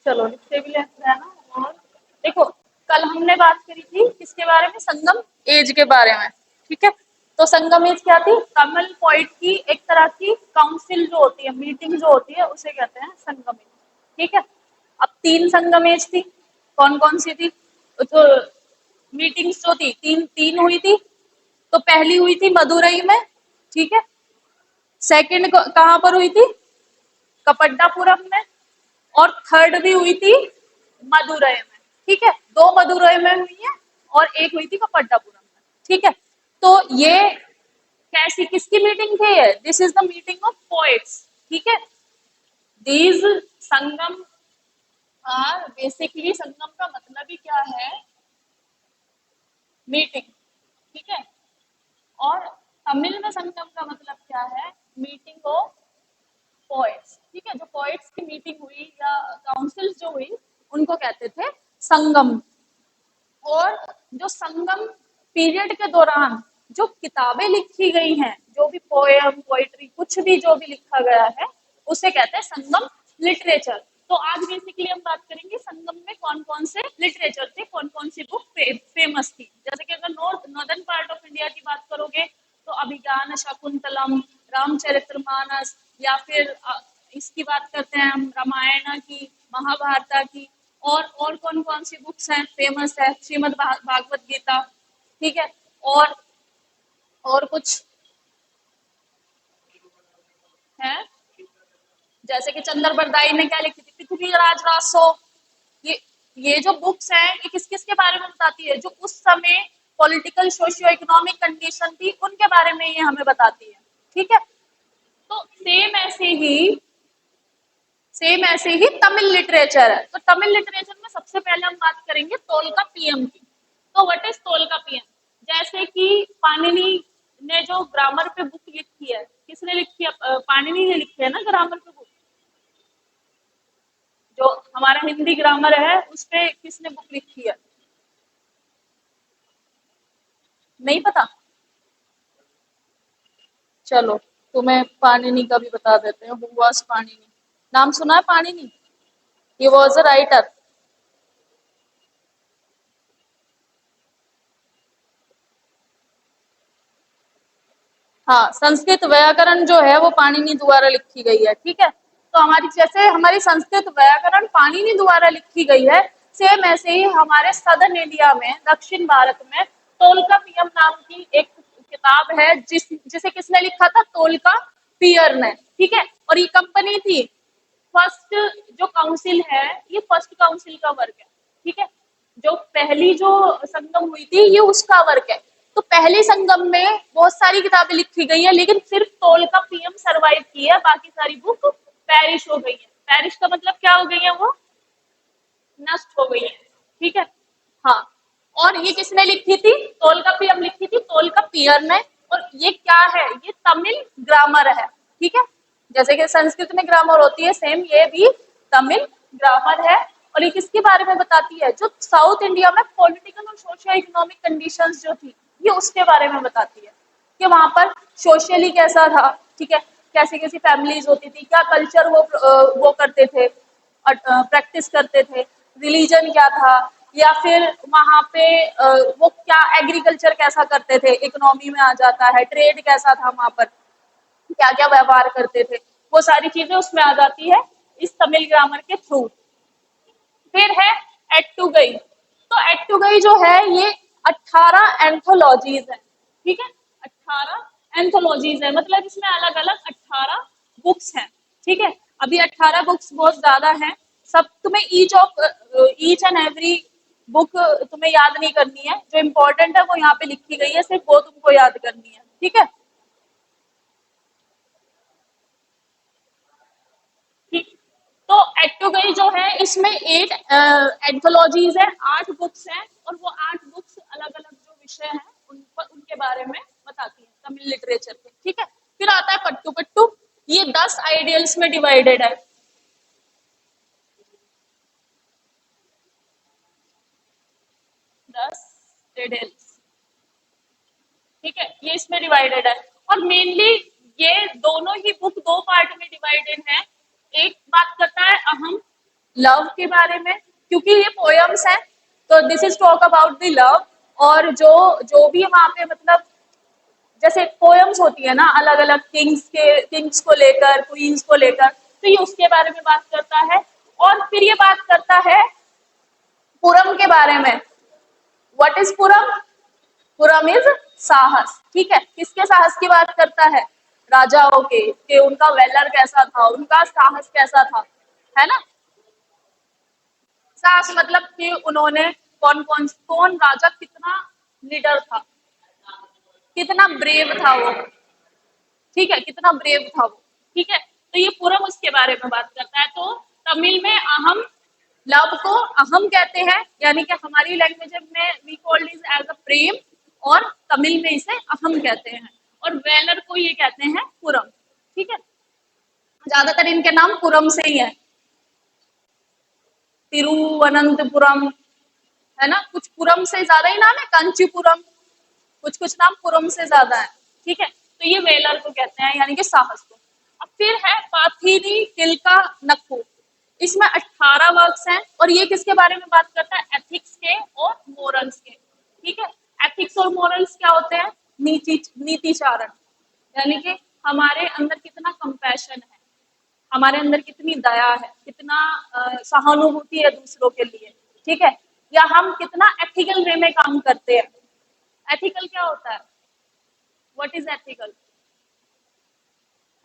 चलो लिखते भी लेते हैं ना। और देखो, कल हमने बात करी थी किसके बारे में, संगम एज के बारे में, ठीक है। तो संगम एज क्या थी, तमिल पोइट की एक तरह की काउंसिल जो होती है, मीटिंग जो होती है, उसे कहते हैं संगम एज, ठीक है। अब तीन संगम एज थी, कौन कौन सी थी, तो मीटिंग्स जो थी तीन तीन हुई थी। तो पहली हुई थी मदुरई में, ठीक है। सेकंड कहाँ पर हुई थी, कपड्डापुरम में। और थर्ड भी हुई थी मदुरई में, ठीक है। दो मदुरई में हुई है और एक हुई थी कपड्डापुरम में, ठीक है। तो ये कैसी किसकी मीटिंग थी, ये this is the meeting of poets, ठीक है। दीज संगम आर बेसिकली, संगम का मतलब ही क्या है, मीटिंग, ठीक है। और तमिल में संगम का मतलब क्या है, मीटिंग ऑफ पोएट्स, ठीक है। जो पोएट्स की मीटिंग हुई या काउंसिल जो हुई, उनको कहते थे संगम। और जो संगम पीरियड के दौरान जो किताबें लिखी गई हैं, जो भी पोएम पोइट्री कुछ भी जो भी लिखा गया है, उसे कहते हैं संगम लिटरेचर। तो आज बेसिकली हम बात करेंगे संगम में कौन कौन से लिटरेचर थे, कौन कौन सी बुक फेमस थी। जैसे कि अगर नॉर्दर्न पार्ट ऑफ इंडिया की बात करोगे, तो अभिज्ञान शाकुंतलम, रामचरितमानस, या फिर इसकी बात करते हैं हम रामायण की, महाभारत की। और कौन कौन सी बुक्स हैं फेमस है, श्रीमद् भागवत गीता, ठीक है। और कुछ है, जैसे कि चंद्र बरदाई ने क्या लिखी थी, पृथ्वीराज रासो। ये ये जो बुक्स हैं, ये किस किस के बारे में बताती है, जो उस समय पॉलिटिकल सोशियो इकोनॉमिक कंडीशन थी, उनके बारे में ये हमें बताती है, ठीक है। तो सेम ऐसे ही तमिल लिटरेचर है। तो तमिल लिटरेचर में सबसे पहले हम बात करेंगे तोलका पीएम की। तो व्हाट इज तोलका पीएम, जैसे कि पाणिनि ने जो ग्रामर पे बुक लिखी है, किसने लिखी है, पाणिनि ने लिखी है ना ग्रामर पे बुक। जो हमारा हिंदी ग्रामर है, उस पे किसने बुक लिखी है, नहीं पता। चलो, तुम्हें पाणिनि का भी बता देते हैं, हु वाज पाणिनि। नाम सुना है Panini, he was a writer. हाँ, संस्कृत व्याकरण जो है वो पाणिनि द्वारा लिखी गई है, ठीक है। तो हमारी जैसे हमारी संस्कृत व्याकरण पाणिनि द्वारा लिखी गई है, सेम ऐसे ही हमारे सदर्न इंडिया में, दक्षिण भारत में तोलकापियम नाम की एक किताब है, जिसे किसने लिखा था, तोलका पियर ने, ठीक है। और ये कंपनी थी, फर्स्ट जो काउंसिल है, ये फर्स्ट काउंसिल का वर्क है, ठीक है। जो पहली जो संगम हुई थी, ये उसका वर्क है। तो पहले संगम में बहुत सारी किताबें लिखी गई है, लेकिन सिर्फ तोल का पीएम सरवाइव की है, बाकी सारी बुक पेरिश हो गई है। पेरिश का मतलब क्या हो गई है, वो नष्ट हो गई है, ठीक है। हाँ, और ये किसने लिखी थी, तोलका पीएम लिखी थी, तोलका पियर ने। और ये क्या है, ये तमिल ग्रामर है, ठीक है। जैसे कि संस्कृत में ग्रामर होती है, सेम ये भी तमिल ग्रामर है। और ये किसके बारे में बताती है, जो साउथ इंडिया में पॉलिटिकल और सोशियो इकोनॉमिक कंडीशंस जो थी, ये उसके बारे में बताती है कि वहां पर सोशली कैसा था, ठीक है। कैसी कैसी फैमिलीज होती थी, क्या कल्चर वो करते थे, प्रैक्टिस करते थे, रिलीजन क्या था, या फिर वहां पे वो क्या एग्रीकल्चर कैसा करते थे, इकोनॉमी में आ जाता है, ट्रेड कैसा था वहां पर, क्या क्या व्यवहार करते थे, वो सारी चीजें उसमें आ जाती है इस तमिल ग्रामर के थ्रू। फिर है एट्टुगई। तो एट्टुगई जो है, ये 18 एंथोलॉजीज है, ठीक है। 18 एंथोलॉजीज है, मतलब इसमें अलग अलग 18 बुक्स हैं, ठीक है। अभी 18 बुक्स बहुत ज्यादा हैं, सब तुम्हें ईच एंड एवरी बुक तुम्हें याद नहीं करनी है, जो इम्पोर्टेंट है वो यहाँ पे लिखी गई है, सिर्फ वो तुमको याद करनी है, ठीक है। ठीक। तो एट्टुगई जो है, इसमें 8 एंथोलॉजीज है, 8 बुक्स हैं, और वो 8 बुक्स अलग अलग जो विषय हैं उनके बारे में बताती है, तमिल लिटरेचर के, ठीक है। फिर आता है पट्टू पट्टू, ये 10 आइडियल्स में डिवाइडेड है, 10 आइडियल्स, ठीक है, ये इसमें डिवाइडेड है। और मेनली ये दोनों ही बुक दो पार्ट में डिवाइडेड है। एक बात करता है अहम, लव के बारे में, क्योंकि ये पोयम्स हैं, तो this is talk about the love. और जो जो भी वहां पे मतलब जैसे पोयम्स होती है ना अलग अलग किंग्स को लेकर, क्वींस को लेकर, तो ये उसके बारे में बात करता है। और फिर ये बात करता है पुरम के बारे में। What is Puram? Puram is साहस। ठीक है, किसके साहस की बात करता है? राजाओं के, कि उनका वेलर कैसा था, उनका साहस कैसा था, है ना। साहस मतलब कि उन्होंने कौन राजा कितना लीडर था, कितना ब्रेव था वो, ठीक है, कितना ब्रेव था वो। ठीक है, तो ये पूरम उसके बारे में बात करता है। तो तमिल में अहम, लव को अहम कहते हैं, यानी कि हमारी लैंग्वेज में we called is as a प्रेम, और तमिल में इसे अहम कहते हैं, और वेलर को ये कहते हैं पुरम। ठीक है, ज्यादातर इनके नाम पुरम से ही है। तिरुवनंतपुरम, है ना, कुछ पुरम से ज्यादा ही नाम है, कांचीपुरम, कुछ कुछ नाम पुरम से ज्यादा है। ठीक है, तो ये वेलर को कहते हैं, यानी कि साहस को। अब फिर है पाथिनी किल्का नक्कू। इसमें 18 वर्क्स हैं, और ये किसके बारे में बात करता है? एथिक्स के और मोरल्स के। ठीक है, एथिक्स और मोरल्स क्या होते हैं? नीति चारण, यानी कि हमारे अंदर कितना कंपैशन है, हमारे अंदर कितनी दया है, कितना सहानुभूति है दूसरों के लिए। ठीक है, या हम कितना एथिकल वे में काम करते हैं। एथिकल क्या होता है? What is ethical?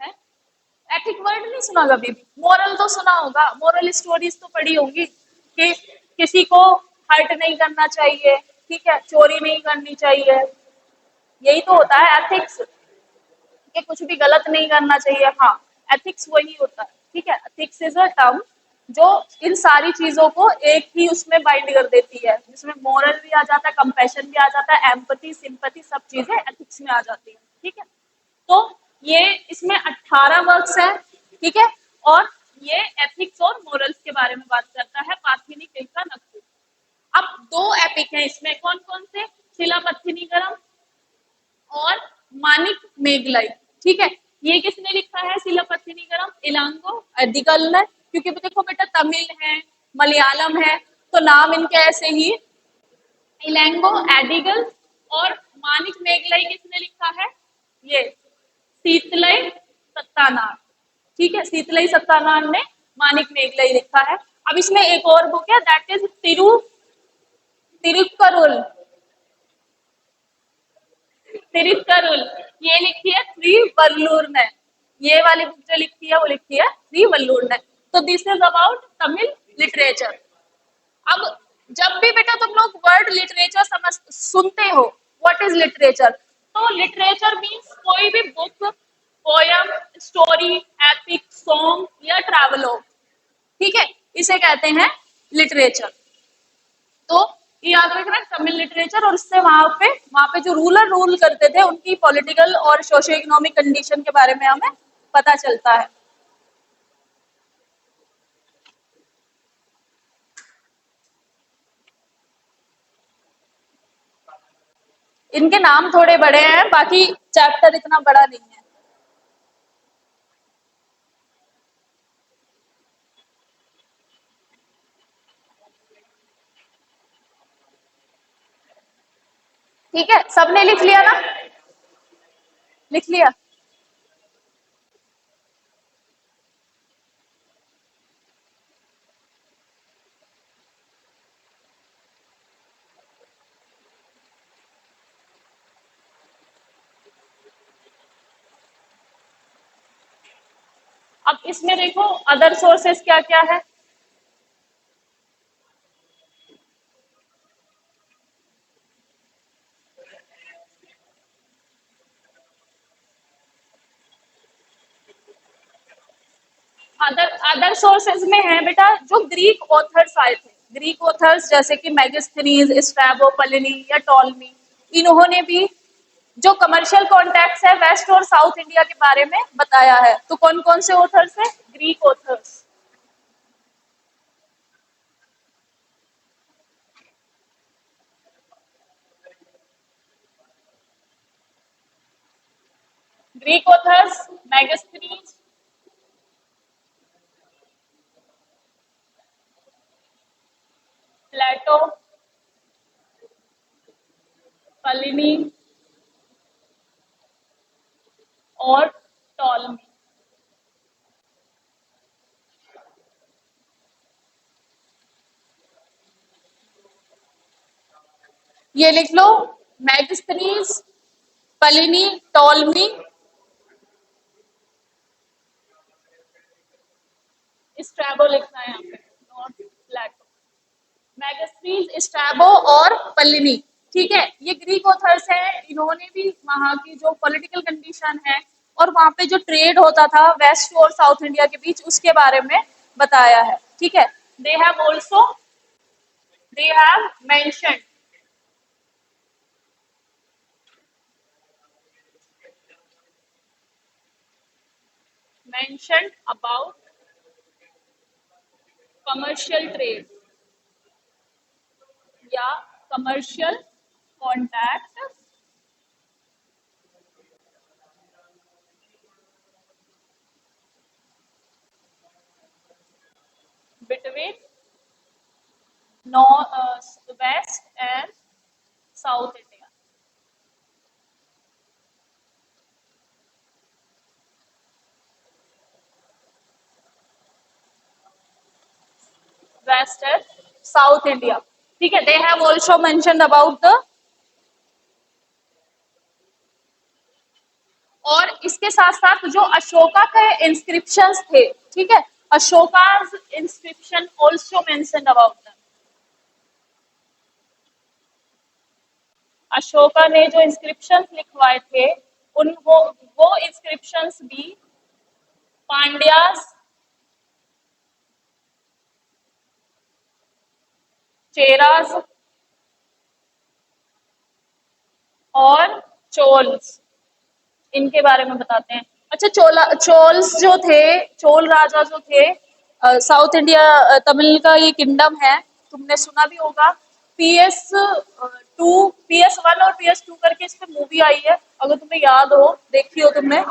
है, एथिक वर्ड नहीं सुना कभी भी? मोरल तो सुना होगा, मोरल स्टोरीज तो पढ़ी होगी कि किसी को हर्ट नहीं करना चाहिए, ठीक है, चोरी नहीं करनी चाहिए, यही तो होता है एथिक्स, कि कुछ भी गलत नहीं करना चाहिए। हाँ, एथिक्स वही होता है। ठीक है, एथिक्स इज अ टर्म जो इन सारी चीजों को एक ही उसमें बाइंड कर देती है, जिसमें मोरल भी आ जाता है, कंपैशन भी आ जाता है, एम्पैथी, सिंपैथी, सब चीजें एथिक्स में आ जाती है। ठीक है, तो ये इसमें 18 वर्क्स है। ठीक है, और ये एथिक्स और मोरल्स के बारे में बात करता है, पाथिनी किल्का नक्कू। अब दो एपिक हैं इसमें, कौन कौन से? शिलापत्थिनीगरम और मानिक मेघलाई। ठीक है, ये किसने लिखा है? शिलापत्थिनीगरम इलांगो एडिगल ने, क्योंकि देखो बेटा तमिल है, मलयालम है, तो नाम इनके ऐसे ही, इलांगो एडिगल। और मानिक मेघलाई किसने लिखा है? ये शीतलय सत्तानार। ठीक है, शीतलय सत्तानार ने मानिक मेघलाई लिखा है। अब इसमें एक और बुक है, दैट इज तिरुक्करुल। तिरुक्करुल ये लिखी है श्री वल्लूर ने। ये वाली बुक जो लिखी है वो लिखी है श्री वल्लूर ने। तो this is about Tamil literature. अब जब भी बेटा तुम लोग वर्ड लिटरेचर समझ सुनते हो, व्हाट इज लिटरेचर, तो लिटरेचर मीन्स कोई भी book, poem, story, epic, song या ट्रैवलॉग। ठीक है, इसे कहते हैं लिटरेचर। तो ये याद रखना, तमिल लिटरेचर, और उससे वहां पे जो रूलर रूल करते थे उनकी पॉलिटिकल और सोशियो इकोनॉमिक कंडीशन के बारे में हमें पता चलता है। इनके नाम थोड़े बड़े हैं, बाकी चैप्टर इतना बड़ा नहीं है। ठीक है, सबने लिख लिया ना? लिख लिया। अब इसमें देखो अदर सोर्सेस क्या क्या है। अदर अदर सोर्सेज में है बेटा, जो ग्रीक ऑथर्स आए थे, ग्रीक ऑथर्स जैसे कि मैगस्थनीज, स्ट्रैबो, प्लिनी या टॉलमी, इन्होंने भी जो कमर्शियल कॉन्टेक्ट्स है वेस्ट और साउथ इंडिया के बारे में बताया है। तो कौन कौन से ऑथर्स है? Greek authors. Greek authors, Megasthenes, Plato, Pliny और टॉलमी। ये लिख लो, मैगस्थनीज, प्लिनी, टॉलमी, स्ट्रैबो लिखना है यहाँ पे, नॉट प्लेटो। मैगस्थनीज, स्ट्रैबो और प्लिनी। ठीक है, ये ग्रीक ऑथर्स हैं, इन्होंने भी वहां की जो पॉलिटिकल कंडीशन है और वहां पे जो ट्रेड होता था वेस्ट और साउथ इंडिया के बीच, उसके बारे में बताया है। ठीक है, they have also, they have mentioned, mentioned about commercial trade या commercial contact between west and south India. West and south India. ठीक है, they have also mentioned about the, और इसके साथ साथ जो अशोका के इंस्क्रिप्शंस थे, ठीक है, Ashoka's inscription also mentioned about them. Ashoka ने जो इंस्क्रिप्शंस लिखवाए थे, उन वो इंस्क्रिप्शंस भी पांड्यास, चेरास और चोल्स, इनके बारे में बताते हैं। अच्छा, चोल्स जो थे, चोल राजा जो थे, साउथ इंडिया, तमिल का ये किंगडम है, तुमने सुना भी होगा। PS2, PS1 और PS2 करके इस पे मूवी आई है, अगर तुम्हें याद हो, देखी हो तुमने,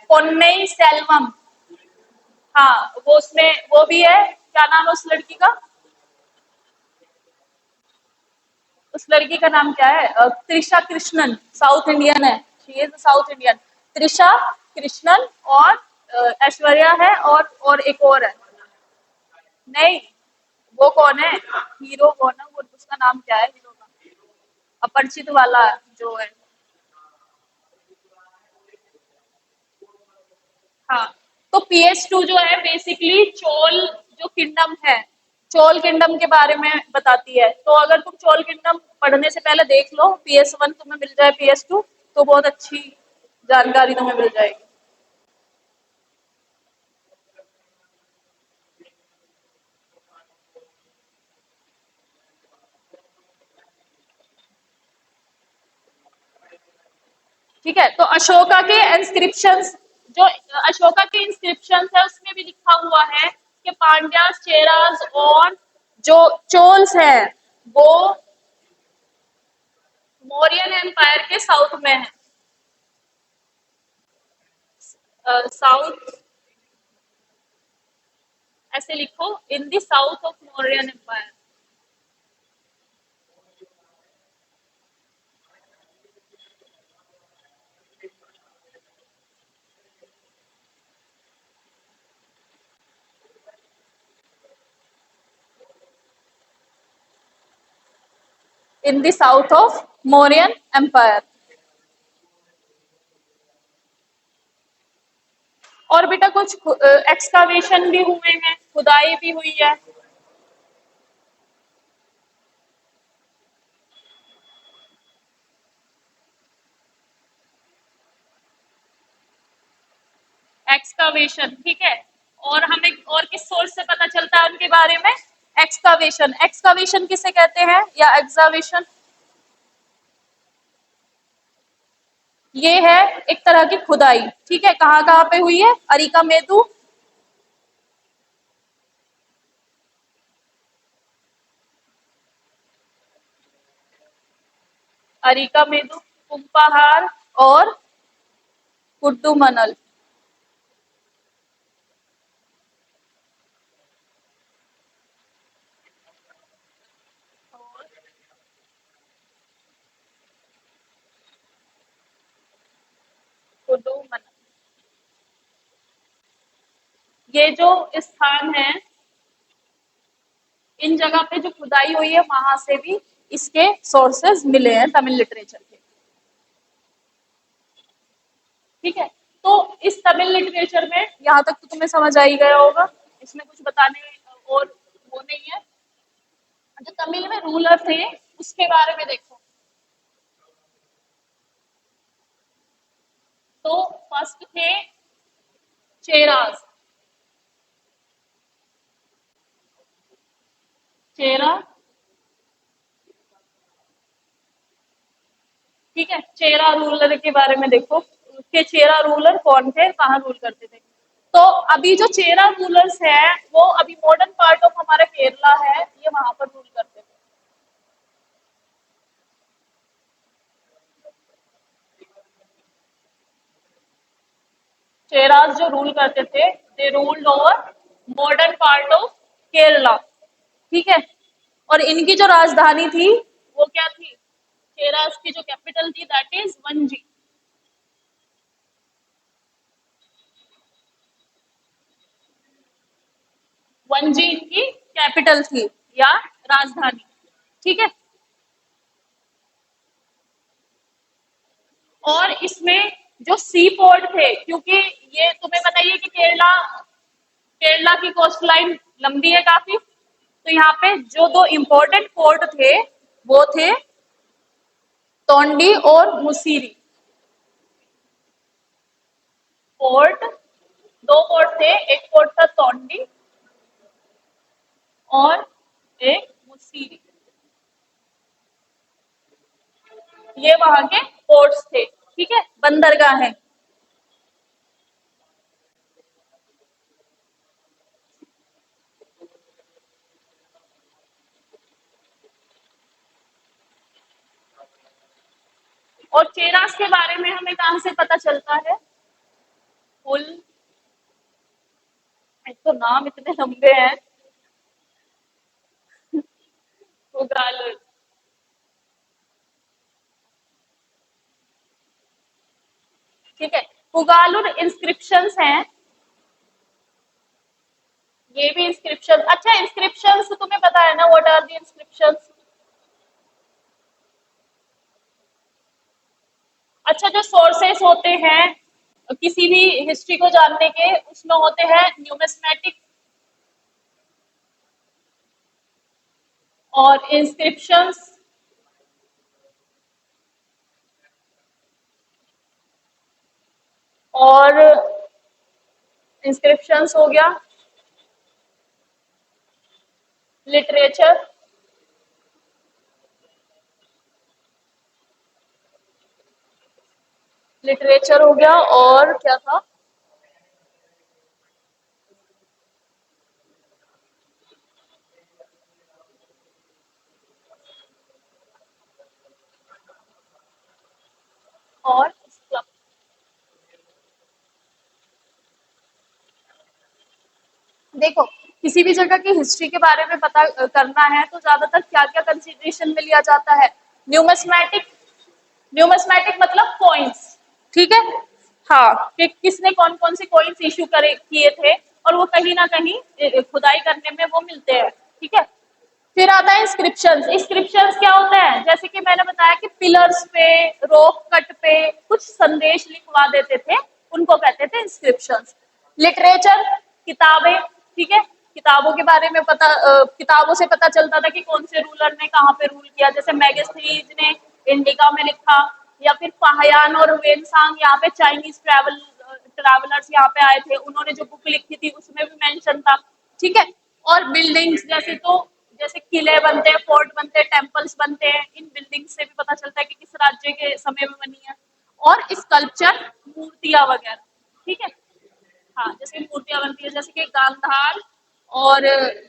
पोन्नई सेल्वम। हाँ, वो उसमें वो भी है, क्या नाम है उस लड़की का? उस लड़की का नाम क्या है? त्रिशा कृष्णन, साउथ इंडियन है, she is south Indian. Trisha Krishnan और ऐश्वर्या है, और एक और है। नहीं, वो कौन है, हीरो कौन है, वो उसका नाम क्या है हीरो का? अपरिचित वाला जो है। हाँ, तो PS2 जो है बेसिकली चोल जो किंगडम है, चोल किंगडम के बारे में बताती है। तो अगर तुम चोल किंगडम पढ़ने से पहले देख लो, PS1 तुम्हें मिल जाए, PS2, तो बहुत अच्छी जानकारी तुम्हें मिल जाएगी। ठीक है, तो अशोका के इंस्क्रिप्शंस, जो अशोका के इंस्क्रिप्शंस है उसमें भी लिखा हुआ है कि पांड्यास, चेरास और जो चोल्स हैं वो मौर्यन एम्पायर के साउथ में है। साउथ, ऐसे लिखो, in the south of Mauryan empire. In the south of Mauryan empire. और बेटा कुछ एक्सकावेशन भी हुए हैं, खुदाई भी हुई है। एक्सकावेशन, ठीक है। और हमें और किस सोर्स से पता चलता है उनके बारे में? एक्सकावेशन। एक्सकावेशन किसे कहते हैं, या एग्जावेशन? ये है एक तरह की खुदाई। ठीक है, कहाँ कहाँ पे हुई है? अरिका मेदु, अरिका मेदु, कुम्पाहार और कुड्डूमनल। कुडुमनल। ये जो स्थान है, इन जगह पे जो खुदाई हुई है वहां से भी इसके सोर्सेज मिले हैं तमिल लिटरेचर के। ठीक है, तो इस तमिल लिटरेचर में यहाँ तक तो तुम्हें समझ आ ही गया होगा, इसमें कुछ बताने और वो नहीं है। जो तमिल में रूलर थे उसके बारे में देखो, तो फर्स्ट थे चेराज। चेरा, ठीक है, चेरा रूलर के बारे में देखो कि चेरा रूलर कौन थे, कहाँ रूल करते थे। तो अभी जो चेरा रूलर्स हैं वो अभी मॉडर्न पार्ट ऑफ हमारा केरला है, ये वहां पर रूल करते थे। चेराज जो रूल करते थे, दे ruled over modern part of Kerala. ठीक है, और इनकी जो राजधानी थी वो क्या थी, चेराज की जो कैपिटल थी दैट इज वंजी। वंजी इनकी कैपिटल थी या राजधानी। ठीक है, और इसमें जो सी पोर्ट थे, क्योंकि ये तुम्हें बताइए कि केरला केरला की कोस्ट लाइन लंबी है काफी, तो यहाँ पे जो दो इम्पोर्टेंट पोर्ट थे वो थे तोंडी और मुसीरी। पोर्ट, दो पोर्ट थे, एक पोर्ट था तोंडी और एक मुसीरी, ये वहां के पोर्ट्स थे। ठीक है, बंदरगाह है। और चेरास के बारे में हमें कहां से पता चलता है, फुल, एक तो नाम इतने लंबे हैं, पुगालुर। ठीक है, पुगालुर इंस्क्रिप्शंस हैं, ये भी इंस्क्रिप्शन। अच्छा, इंस्क्रिप्शंस तुम्हें पता है ना, व्हाट आर द इंस्क्रिप्शंस। अच्छा, जो सोर्सेस होते हैं किसी भी हिस्ट्री को जानने के, उसमें होते हैं न्यूमिस्मेटिक और इंस्क्रिप्शंस, और इंस्क्रिप्शंस हो गया, लिटरेचर, लिटरेचर हो गया, और क्या था, और स्क्रब। देखो, किसी भी जगह की हिस्ट्री के बारे में पता करना है तो ज्यादातर क्या क्या कंसिडरेशन में लिया जाता है, न्यूमिस्मेटिक। न्यूमिस्मेटिक मतलब कॉइन्स। ठीक है, हाँ, कि किसने कौन कौन से कॉइन्स इशू करे किए थे, और वो कहीं ना कहीं खुदाई करने में वो मिलते हैं। ठीक है, फिर आता है इंस्क्रिप्शंस। इंस्क्रिप्शंस क्या होता है, जैसे कि मैंने बताया कि पिलर्स पे, रॉक कट पे कुछ संदेश लिखवा देते थे, उनको कहते थे इंस्क्रिप्शंस। लिटरेचर, किताबें। ठीक है, किताबों के बारे में पता, किताबों से पता चलता था कि कौन से रूलर ने कहाँ पे रूल किया, जैसे मैगस्थनीज ने इंडिका में लिखा, या फिर फाहियान और वेनसांग, यहाँ पे चाइनीज ट्रैवलर्स यहाँ पे आए थे, उन्होंने जो बुक लिखी थी उसमें भी मेंशन था। ठीक है, और बिल्डिंग्स जैसे, तो जैसे किले बनते हैं, फोर्ट बनते हैं, टेम्पल्स बनते हैं, इन बिल्डिंग्स से भी पता चलता है कि किस राज्य के समय में बनी है। और स्कल्पचर, मूर्तियां वगैरह। ठीक है, हाँ, जैसे मूर्तियां बनती है, जैसे कि गांधार और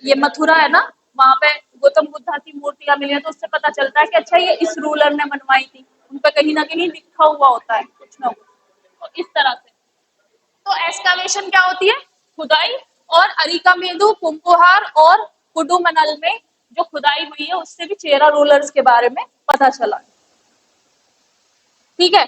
ये मथुरा है ना, वहां पे गौतम बुद्धा की मूर्तियां मिली है, तो उससे पता चलता है कि अच्छा ये इस रूलर ने बनवाई थी, उन पे कहीं ना कहीं लिखा हुआ होता है कुछ ना कुछ। तो इस तरह से, तो एस्कावेशन क्या होती है, खुदाई। और अरिकामेदु, पुंपुहार और कुडुमनल में जो खुदाई हुई है उससे भी चेरा रूलर्स के बारे में पता चला। ठीक है,